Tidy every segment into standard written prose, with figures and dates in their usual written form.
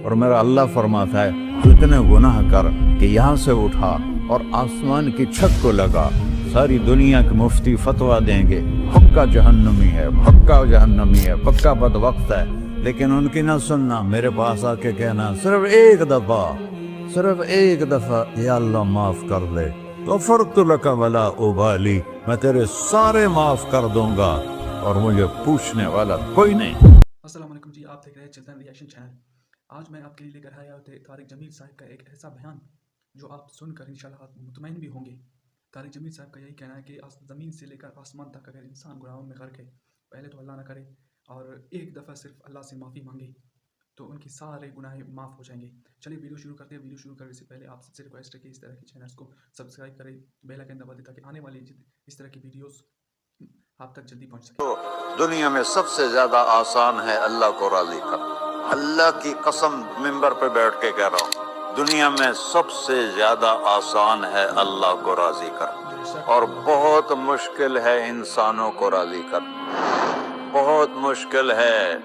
اور میرا اللہ فرماتا ہے تو اتنے گناہ کر کہ یہاں سے اٹھا اور آسمان کی چھت کو لگا، ساری دنیا کے مفتی فتویٰ دیں گے پکا جہنمی ہے، پکا جہنمی ہے، پکا بدبخت ہے، لیکن ان کی نہ سننا، میرے پاس آ کے کہنا صرف ایک دفعہ یا اللہ معاف کر دے، غفرت لک ولا ابالی، میں تیرے سارے معاف کر دوں گا اور مجھے پوچھنے والا کوئی نہیں۔ السلام علیکم جی، آپ دیکھ رہے ہیں چلتن ریئیکشن چینل۔ آج میں آپ کے لیے لے کر آیا ہوں طارق جمیل صاحب کا ایک ایسا بیان جو آپ سن کر انشاءاللہ مطمئن بھی ہوں گے۔ طارق جمیل صاحب کا یہی کہنا ہے کہ زمین سے لے کر آسمان تک اگر انسان گناہوں میں غرق ہے، پہلے تو اللہ نہ کرے اور ایک دفعہ صرف اللہ سے معافی مانگے تو ان کی سارے گناہ معاف ہو جائیں گے۔ چلیے ویڈیو شروع کرتے ہیں۔ ویڈیو شروع کرنے سے پہلے آپ سب سے ریکویسٹ ہے کہ اس طرح کی چینلز کو سبسکرائب کریں، بیل آئیکن دبا دیں تاکہ آنے والی اس طرح کی ویڈیوز آپ تک جلدی پہنچ سکے۔ دنیا میں سب سے زیادہ آسان ہے اللہ کو راضی کرنا، اللہ کی قسم ممبر پہ بیٹھ کے کہہ رہا ہوں، دنیا میں سب سے زیادہ آسان ہے اللہ کو راضی کرنا، اور بہت مشکل ہے انسانوں کو راضی کرنا، بہت مشکل ہے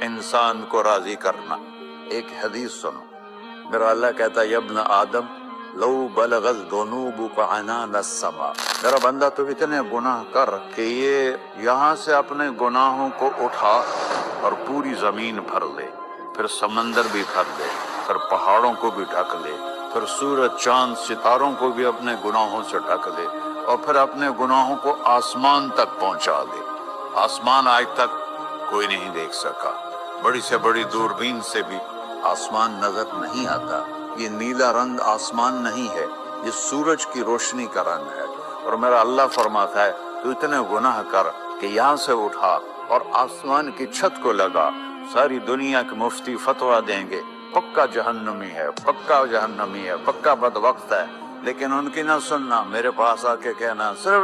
انسان کو راضی کرنا۔ ایک حدیث سنو، میرا اللہ کہتا ہے یا ابن آدم لو بلغت ذنوبک عنان السماء، میرا بندہ تو اتنے گناہ کر کہ یہ یہاں سے اپنے گناہوں کو اٹھا اور پوری زمین بھر لے، پھر سمندر بھی بھر لے، پھر پہاڑوں کو بھی ڈھک لے، پھر سورج چاند ستاروں کو بھی اپنے گناہوں سے ڈھک لے، اور پھر اپنے گناہوں کو آسمان تک پہنچا دے۔ آسمان آج تک کوئی نہیں دیکھ سکا، بڑی سے بڑی دوربین سے بھی آسمان نظر نہیں آتا۔ یہ نیلا رنگ آسمان نہیں ہے، یہ سورج کی روشنی کا رنگ ہے۔ اور میرا اللہ فرماتا ہے تو اتنے گناہ کر کہ یہاں سے اٹھا اور آسمان کی چھت کو لگا، ساری دنیا کے مفتی فتویٰ دیں گے پکا جہنمی ہے، پکا جہنمی ہے، پکا بدبخت ہے، لیکن ان کی نہ سننا، میرے پاس آ کے کہنا صرف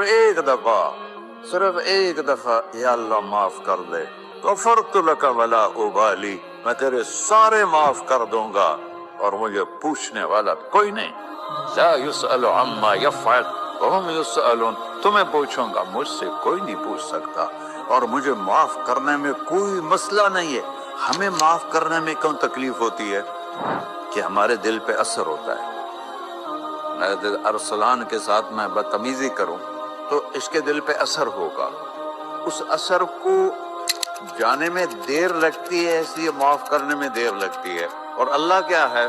ایک دفعہ یا اللہ معاف کر دے، غفرت لک ولا ابالی، میں تیرے سارے معاف کر دوں گا اور مجھے پوچھنے والا کوئی نہیں۔ لا يسأل عما يفعل وهم يسألون، تمہیں پوچھوں گا، مجھ سے کوئی نہیں پوچھ سکتا، اور مجھے معاف کرنے میں کوئی مسئلہ نہیں ہے۔ ہمیں معاف کرنے میں کیوں تکلیف ہوتی ہے؟ کہ ہمارے دل پہ اثر ہوتا ہے۔ میرے دل ارسلان کے ساتھ میں بدتمیزی کروں تو اس کے دل پہ اثر ہوگا، اس اثر کو جانے میں دیر لگتی ہے، اس لیے معاف کرنے میں دیر لگتی ہے۔ اور اللہ کیا ہے؟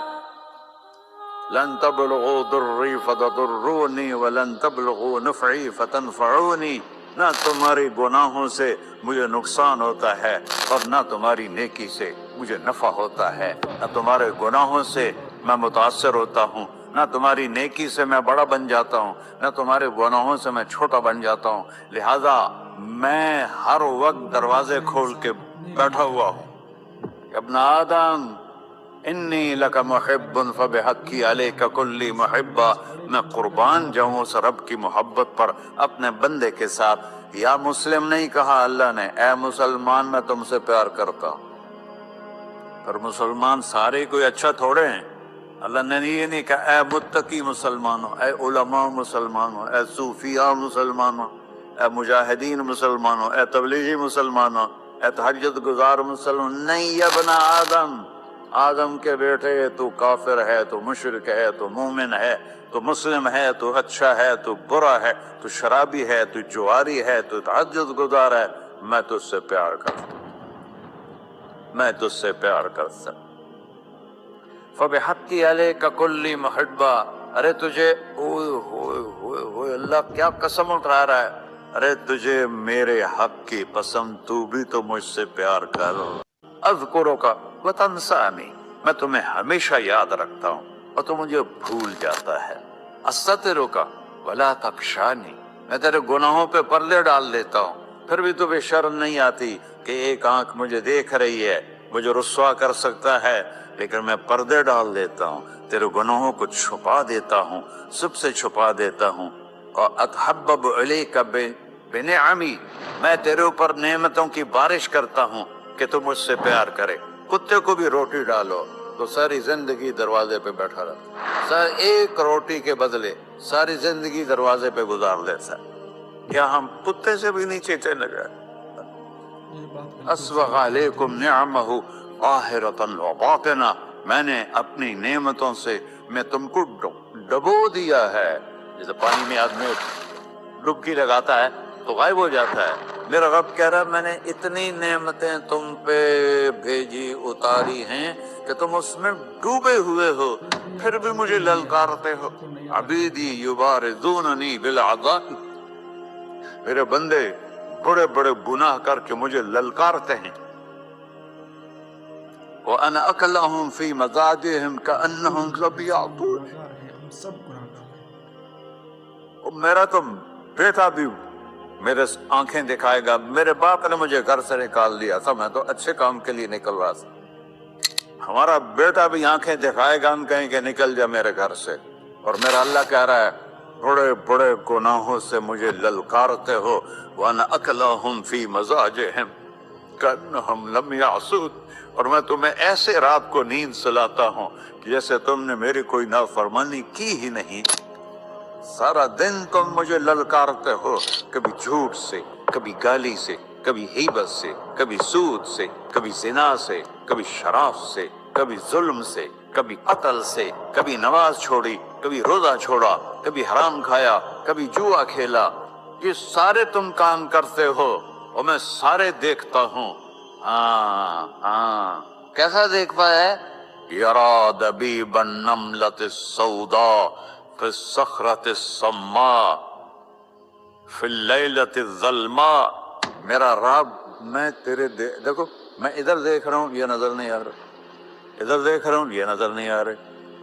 لن تبلغوا ضري فتضروني ولن تبلغوا نفعي فتنفعوني، نہ تمہاری گناہوں سے مجھے نقصان ہوتا ہے اور نہ تمہاری نیکی سے مجھے نفع ہوتا ہے، نہ تمہارے گناہوں سے میں متاثر ہوتا ہوں، نہ تمہاری نیکی سے میں بڑا بن جاتا ہوں، نہ تمہارے گناہوں سے میں چھوٹا بن جاتا ہوں، لہذا میں ہر وقت دروازے کھول کے بیٹھا ہوا ہوں۔ ابن آدم انی لک محب فبحقی علیک کلی محبہ، میں قربان جاؤں اس رب کی محبت پر اپنے بندے کے ساتھ۔ یا مسلم نہیں کہا اللہ نے، اے مسلمان میں تم سے پیار کرتا ہوں۔ پر مسلمان سارے کوئی اچھا تھوڑے ہیں، اللہ نے یہ نہیں کہا اے متقی مسلمانوں، اے علماء مسلمانوں، اے صوفیاء مسلمانوں، اے مجاہدین مسلمانوں، اے تبلیغی مسلمانوں، اے تہجد گزار مسلمان، نہیں یا ابن آدم، آدم کے بیٹے، تو کافر ہے، تو مشرک ہے، تو مومن ہے، تو مسلم ہے، تو اچھا ہے، تو برا ہے، تو شرابی ہے، تو جواری ہے، تو تہجد گزار ہے، میں تجھ سے پیار کرتا ہوں، میں تجھ سے پیار کرتا ہوں۔ فبحقی علیک کلی محبہ، ارے تجھے اوئے اللہ کیا قسم اٹھا رہا ہے، ارے تجھے میرے حق کی قسم، تو بھی تو مجھ سے پیار کر۔ اذکرک وتنسانی، میں تمہیں ہمیشہ یاد رکھتا ہوں اور تو مجھے بھول جاتا ہے۔ استترک ولا تخشانی، میں تیرے گناہوں پہ پردے ڈال دیتا ہوں، پھر بھی تمہیں شرم نہیں آتی کہ ایک آنکھ مجھے دیکھ رہی ہے، مجھے رسوا کر سکتا ہے، لیکن میں پردے ڈال دیتا ہوں، تیرے گناہوں کو چھپا دیتا ہوں، سب سے چھپا دیتا ہوں۔ اور اتحبب الیک بنعمی، میں تیرے اوپر نعمتوں کی بارش کرتا ہوں کہ تو مجھ سے پیار کرے۔ کتے کو بھی روٹی ڈالو تو ساری زندگی دروازے پہ بیٹھا رہتا، ایک روٹی کے بدلے ساری زندگی دروازے پہ گزار دیتا ہے۔ کیا ہم کتے سے بھی نیچے چلے گئے؟ اسبغ علیکم نعمہ ظاہرۃ وباطنہ، میں نے اپنی نعمتوں سے میں تم کو ڈبو دیا ہے. جیسے پانی میں آدمی ڈبکی لگاتا ہے تو غائب ہو جاتا ہے. میرا رب کہہ رہا ہے میں نے اتنی نعمتیں تم پہ بھیجی اتاری ہیں کہ تم اس میں ڈوبے ہوئے ہو، پھر بھی مجھے للکارتے ہو. عبیدی یبارزوننی بالعذاب، میرے بندے بڑے بڑے گناہ کر کے مجھے للکارتے ہیں. وَأَنَا أَكْلَهُمْ فِي مَزَاجِهِمْ كَأَنَّهُمْ ظَبِيَّةٌ. ہم سب گناہگار ہیں. اور میرا تو بیٹا بھی میرے آنکھیں دکھائے گا. میرے باپ نے مجھے گھر سے نکال دیا تھا، میں تو اچھے کام کے لیے نکل رہا تھا. ہمارا بیٹا بھی آنکھیں دکھائے گا، ہم کہیں کہ نکل جا میرے گھر سے. اور میرا اللہ کہہ رہا ہے بڑے بڑے گناہوں سے مجھے للکارتے ہو. وَأَنَا أَكْلَهُمْ فِي مَزَاجِهِمْ كَأَنَّهُمْ لَمْ يَعْصُونِ. اور میں تمہیں ایسے رات کو نیند سلاتا ہوں کہ جیسے تم نے میری کوئی نافرمانی کی ہی نہیں. سارا دن تم مجھے للکارتے ہو، کبھی جھوٹ سے، کبھی گالی سے، کبھی غیبت سے، کبھی سود سے، کبھی زنا سے، کبھی شراب سے، کبھی ظلم سے، کبھی قتل سے، کبھی نماز چھوڑی، کبھی روزہ چھوڑا، کبھی حرام کھایا، کبھی جوا کھیلا. یہ سارے تم کام کرتے ہو اور میں سارے دیکھتا ہوں. ہاں کیسا دیکھ پایا ہے؟ یرا دبیب النملۃ السوداء فی الصخرۃ الصماء فی اللیلۃ الظلماء. میرا رب میں تیرے دیکھو میں ادھر دیکھ رہا ہوں یہ نظر نہیں آ رہا، ادھر دیکھ رہا ہوں یہ نظر نہیں آ رہے،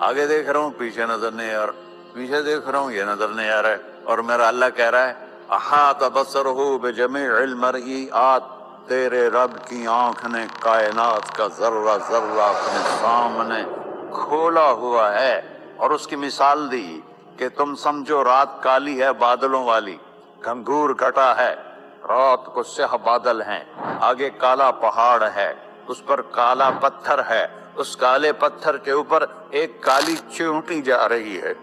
آگے دیکھ رہا ہوں پیچھے نظر نہیں آ رہا، پیچھے دیکھ رہا ہوں یہ نظر نہیں آ رہا ہے. اور میرا اللہ کہہ رہا ہے احاط بصرہ بجمیع المرئیات، تیرے رب کی آنکھ نے کائنات کا ذرہ ذرہ اپنے سامنے کھولا ہوا ہے. اور اس کی مثال دی کہ تم سمجھو رات کالی ہے بادلوں والی، گھنگور گھٹا ہے، رات کو سیاہ بادل ہیں، آگے کالا پہاڑ ہے، اس پر کالا پتھر ہے، اس کالے پتھر کے اوپر ایک کالی چیونٹی جا رہی ہے.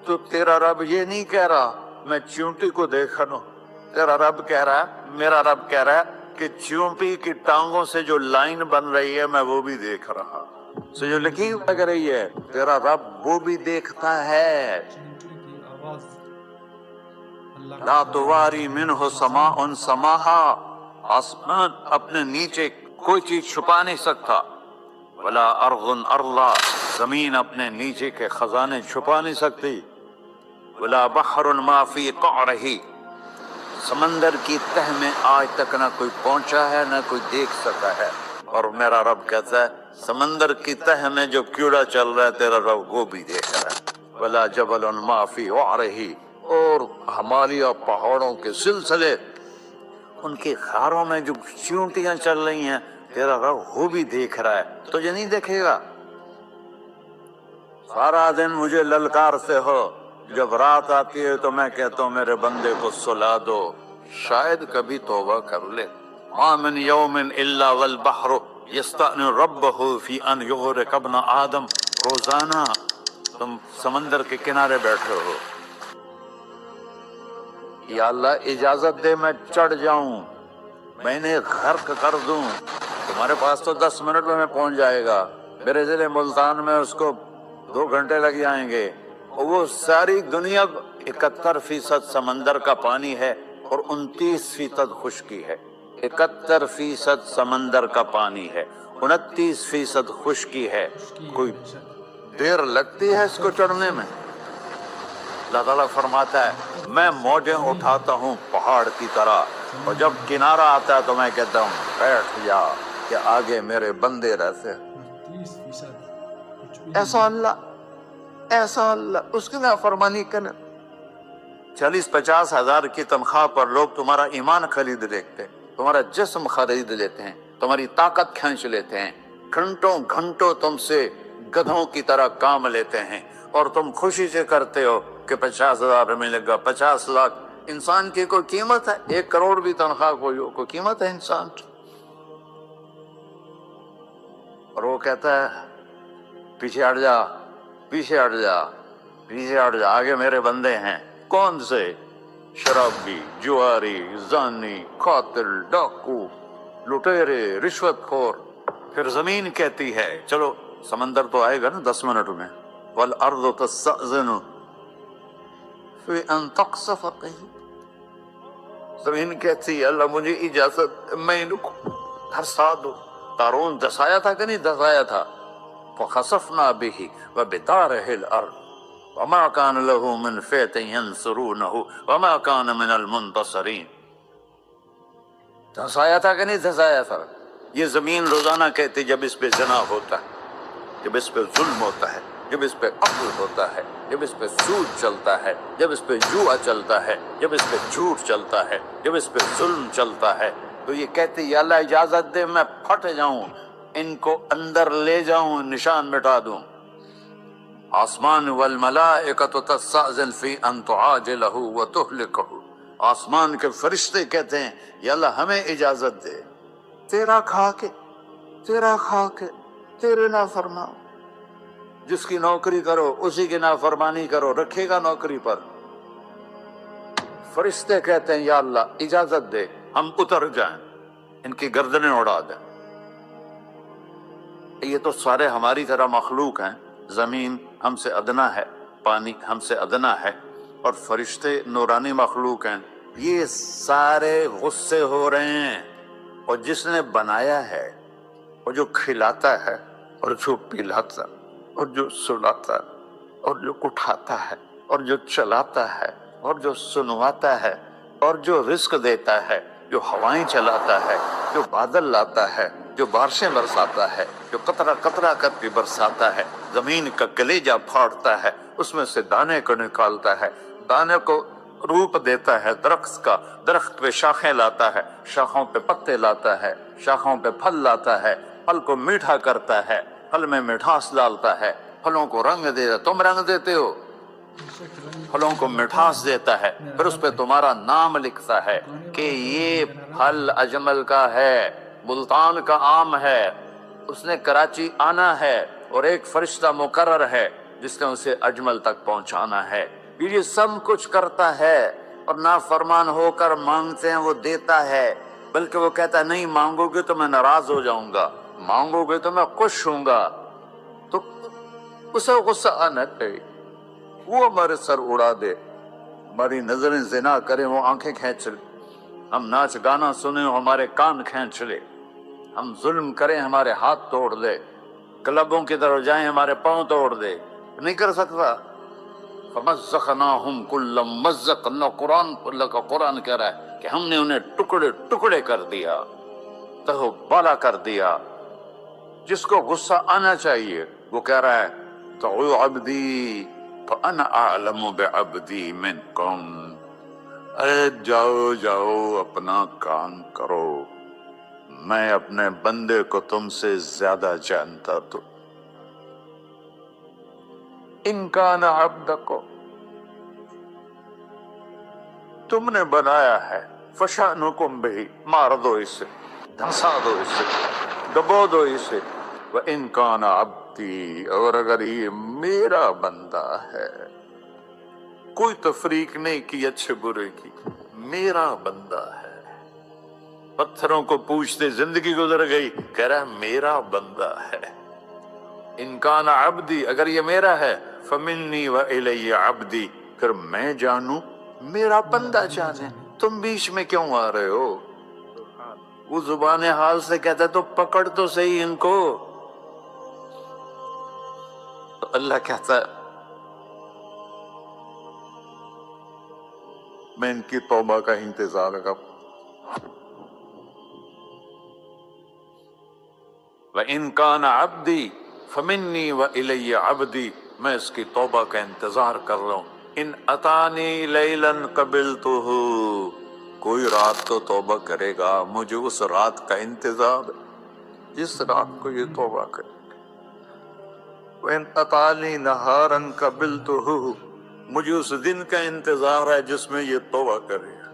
تو تیرا رب یہ نہیں کہہ رہا میں چیونٹی کو دیکھ رہا ہوں، تیرا رب کہہ رہا ہے، میرا رب کہہ رہا ہے کہ چیونٹی کی ٹانگوں سے جو لائن بن رہی ہے میں وہ بھی دیکھ رہا ہوں، سے جو لکیر لگ رہی ہے تیرا رب وہ بھی دیکھتا ہے. چینٹی کی آواز اللہ لا تواری منہ سماء سماہا، آسمان اپنے نیچے کوئی چیز چھپا نہیں سکتا. ولا ارض ارضا، زمین اپنے نیچے کے خزانے چھپا نہیں سکتی. ولا بحر ما فی قعرہ، سمندر کی تہ میں آج تک نہ کوئی پہنچا ہے نہ کوئی دیکھ سکا ہے. اور میرا رب کہتا ہے سمندر کی تہ میں جو کیڑا چل رہا ہے تیرا رب وہ بھی دیکھ رہا ہے. ولا جبل ما فی وعرہ، اور ہمالیہ پہاڑوں کے سلسلے ان کی خاروں میں جو چیونٹیاں چل رہی ہیں تیرا رب وہ بھی دیکھ رہا ہے. تجھے نہیں دیکھے گا؟ سارا دن مجھے للکارتے ہو، جب رات آتی ہے تو میں کہتا ہوں میرے بندے کو سلا دو، شاید کبھی توبہ کر لے. ما من یوم الا والبحر یستأنس ربہ فی ان یغرق ابن آدم. روزانہ تم سمندر کے کنارے بیٹھے ہو، یا اللہ اجازت دے میں چڑھ جاؤں، میں انہیں غرق کر دوں. تمہارے پاس تو 10 منٹ میں پہنچ جائے گا، میرے ضلع ملتان میں اس کو 2 گھنٹے لگ جائیں گے. وہ ساری دنیا 71% سمندر کا پانی ہے اور 29% خشکی ہے. 71% سمندر کا پانی ہے، 29% خشکی ہے. کوئی دیر لگتی ہے اس کو چڑھنے میں؟ اللہ تعالیٰ فرماتا ہے میں موجیں اٹھاتا ہوں پہاڑ کی طرح، اور جب کنارہ آتا ہے تو میں کہتا ہوں بیٹھ جا کہ آگے میرے بندے رہتے ہیں. 30% ایسا اللہ اس کی نافرمانی کرنے. 40-50 ہزار کی تنخواہ پر لوگ تمہارا ایمان خرید لیتے ہیں، تمہارا جسم خرید لیتے ہیں، تمہاری طاقت کھینچ لیتے ہیں، گھنٹوں گھنٹوں تم سے گدھوں کی طرح کام لیتے ہیں، اور تم خوشی سے کرتے ہو کہ 50,000 ملے گا، 50 لاکھ. انسان کی کوئی قیمت ہے؟ 1 کروڑ بھی تنخواہ کوئی قیمت ہے انسان؟ اور وہ کہتا ہے پیچھے ہٹ جا، پیچھے ہٹ جا، پیچھے ہٹ جا، آگے میرے بندے ہیں. کون سے؟ شرابی، جواری، زانی، قاتل، ڈاکو، لٹیرے، رشوت خور. پھر زمین کہتی ہے چلو سمندر تو آئے گا نا 10 منٹ میں، والارض تستأذن فی ان تقصف قیل، زمین کہتی ہے اللہ مجھے اجازت، میں ان کو دھسا دو۔ قارون دھسایا تھا کہ نہیں دھسایا تھا؟ فخسفنا به وبداره الارض وما كان له من فئة ينصرونه وما كان من المنتصرين۔ دھسایا تھا کہ نہیں دھسایا تھا؟ یہ زمین روزانہ کہتی جب اس پہ زنا ہوتا ہے، جب اس پہ ظلم ہوتا ہے، جب اس پہ قتل ہوتا ہے، جب اس پہ سود چلتا ہے، جب اس پہ جوا چلتا ہے، جب اس پہ جھوٹ چلتا ہے، جب اس پہ ظلم چلتا ہے، تو یہ کہتے یا اللہ اجازت دے میں پھٹ جاؤں، ان کو اندر لے جاؤں، نشان مٹا دوں۔ آسمان والملائکۃ تستأذن فی ان تعاجلہ وتہلکہ، آسمان کے فرشتے کہتے ہیں یا اللہ ہمیں اجازت دے، تیرا کھا کے تیرے نافرمان، جس کی نوکری کرو اسی کی نافرمانی کرو، رکھے گا نوکری پر؟ فرشتے کہتے ہیں یا اللہ اجازت دے ہم اتر جائیں، ان کی گردنیں اڑا دیں۔ یہ تو سارے ہماری طرح مخلوق ہیں، زمین ہم سے ادنا ہے، پانی ہم سے ادنا ہے، اور فرشتے نورانی مخلوق ہیں، یہ سارے غصے ہو رہے ہیں۔ اور جس نے بنایا ہے، اور جو کھلاتا ہے، اور جو پلاتا، اور جو سلاتا، اور جو اٹھاتا ہے، اور جو چلاتا ہے، اور جو سنواتا ہے، اور جو رزق دیتا ہے، جو ہوائیں چلاتا ہے، جو بادل لاتا ہے، جو بارشیں برساتا ہے، جو قطرہ قطرہ کر کے برساتا ہے، زمین کا کلیجہ پھاڑتا ہے، اس میں سے دانے کو نکالتا ہے، دانے کو روپ دیتا ہے درخت کا، درخت پہ شاخیں لاتا ہے، شاخوں پہ پتے لاتا ہے، شاخوں پہ پھل لاتا ہے، پھل کو میٹھا کرتا ہے، پھل میں مٹھاس ڈالتا ہے، پھلوں کو رنگ دیتا، تم رنگ دیتے ہو، پھلوں کو مٹھاس دیتا ہے، پھر اس پہ تمہارا نام لکھتا ہے کہ یہ پھل اجمل کا ہے، ملتان کا آم ہے، اس نے کراچی آنا ہے، اور ایک فرشتہ مقرر ہے جس نے اسے اجمل تک پہنچانا ہے۔ یہ سب کچھ کرتا ہے، اور نافرمان ہو کر مانگتے ہیں وہ دیتا ہے، بلکہ وہ کہتا ہے نہیں مانگو گے تو میں ناراض ہو جاؤں گا، مانگو گے تو میں خوش ہوں گا۔ تو اسے غصہ آنا چاہیے، وہ ہمارے سر اڑا دے، ہماری نظریں زنا کریں وہ آنکھیں کھینچ لے، ہم ناچ گانا سنیں ہمارے کان کھینچ لے، ہم ظلم کریں ہمارے ہاتھ توڑ دے، کلبوں کی طرف جائیں ہمارے پاؤں توڑ دے، نہیں کر سکتا۔ فَمَزَّقْنَاهُمْ كُلَّ مُمَزَّقٍ، اللہ کا قرآن کہہ رہا ہے کہ ہم نے انہیں ٹکڑے ٹکڑے کر دیا، تہو بالا کر دیا۔ جس کو غصہ آنا چاہیے وہ کہہ رہا ہے تو عبدی فَأَنَا أَعْلَمُ بِعَبْدِي مِنْكُمْ، اے جاؤ جاؤ اپنا کام کرو، میں اپنے بندے کو تم سے زیادہ جانتا تو۔ ان کان عبدکم، تم نے بنایا ہے، فشانکم بہ، مار دو اسے، دھسا دو اسے، دبو دو اسے، وَإِن كَانَ عَبْدِي، اور اگر یہ میرا بندہ ہے، کوئی تفریق نہیں کی اچھے برے کی، میرا بندہ ہے۔ پتھروں کو پوچھتے زندگی گزر گئی، کہہ رہا ہے میرا بندہ ہے۔ ان کان عبدی، اگر یہ میرا ہے، فمنی وإلی عبدی، پھر میں جانوں میرا بندہ جانے، تم بیچ میں کیوں آ رہے ہو؟ وہ زبان حال سے کہتا تو پکڑ تو صحیح ان کو۔ تو اللہ کہتا ہے میں ان کی توبہ کا انتظار کروں۔ وَإِن كَانَ عَبْدِي فَمِنِّي وَإِلَيَّ عَبْدِي، میں اس کی توبہ کا انتظار کر رہا ہوں۔ ان اتانی لیلاً قبلتہ، کوئی رات تو توبہ کرے گا، مجھے اس رات کا انتظار ہے جس رات کو یہ توبہ کرے۔ وَإِنْ أَتَانِي نَهَارًا قَبِلْتُهُ، مجھے اس دن کا انتظار ہے جس میں یہ توبہ کرے گا۔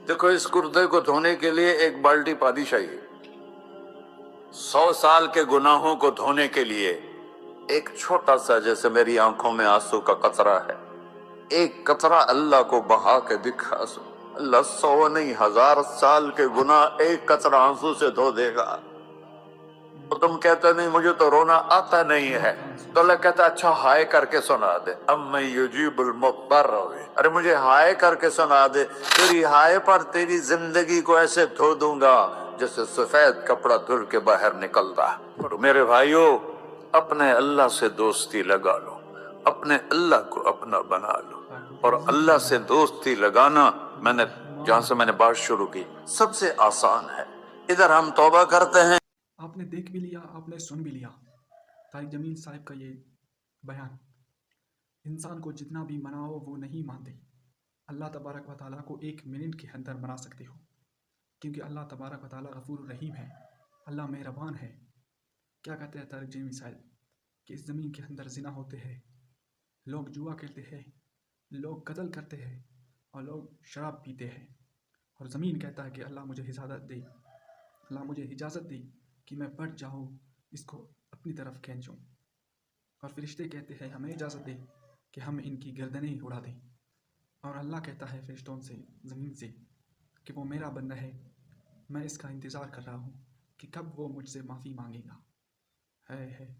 دیکھو اس کردے کو دھونے کے لیے ایک بالٹی پانی چاہیے، 100 سال کے گناہوں کو دھونے کے لیے ایک چھوٹا سا، جیسے میری آنکھوں میں آنسو کا قطرہ ہے، ایک قطرہ اللہ کو بہا کے دکھا سو، اللہ 100 نہیں 1000 سال کے گناہ ایک قطرہ آنسو سے دھو دے گا۔ تم کہتے نہیں مجھے تو رونا آتا نہیں ہے، تو اللہ کہتا اچھا ہائے کر کے سنا دے، اَمَّن یجیب المضطر، ارے مجھے ہائے کر کے سنا دے، تیری ہائے پر تیری زندگی کو ایسے دھو دوں گا جیسے سفید کپڑا دھل کے باہر نکلتا ہے۔ اور میرے بھائیو، اپنے اللہ سے دوستی لگا لو، اپنے اللہ کو اپنا بنا لو، اور اللہ سے دوستی لگانا جہاں سے میں نے بات شروع کی سب سے آسان ہے۔ ادھر ہم توبہ کرتے ہیں۔ آپ نے دیکھ بھی لیا، آپ نے سن بھی لیا طارق جمیل صاحب کا یہ بیان۔ انسان کو جتنا بھی مناؤ وہ نہیں مانتے۔ اللہ تبارک و تعالیٰ کو 1 منٹ کے اندر منا سکتے ہو، کیونکہ اللہ تبارک و تعالیٰ غفور الرحیم ہے، اللہ مہربان ہے۔ کیا کہتے ہیں طارق جمیل صاحب کہ اس زمین کے اندر زنا ہوتے ہیں، لوگ جوا کھیلتے ہیں، لوگ قتل کرتے ہیں، اور لوگ شراب پیتے ہیں، اور زمین کہتا ہے کہ اللہ مجھے اجازت دے، اللہ مجھے اجازت دے کہ میں بڑھ جاؤں، اس کو اپنی طرف کھینچوں، اور فرشتے کہتے ہیں ہمیں اجازت دے کہ ہم ان کی گردنیں اڑا دیں، اور اللہ کہتا ہے فرشتوں سے، زمین سے، کہ وہ میرا بندہ ہے، میں اس کا انتظار کر رہا ہوں کہ کب وہ مجھ سے معافی مانگے گا۔ ہے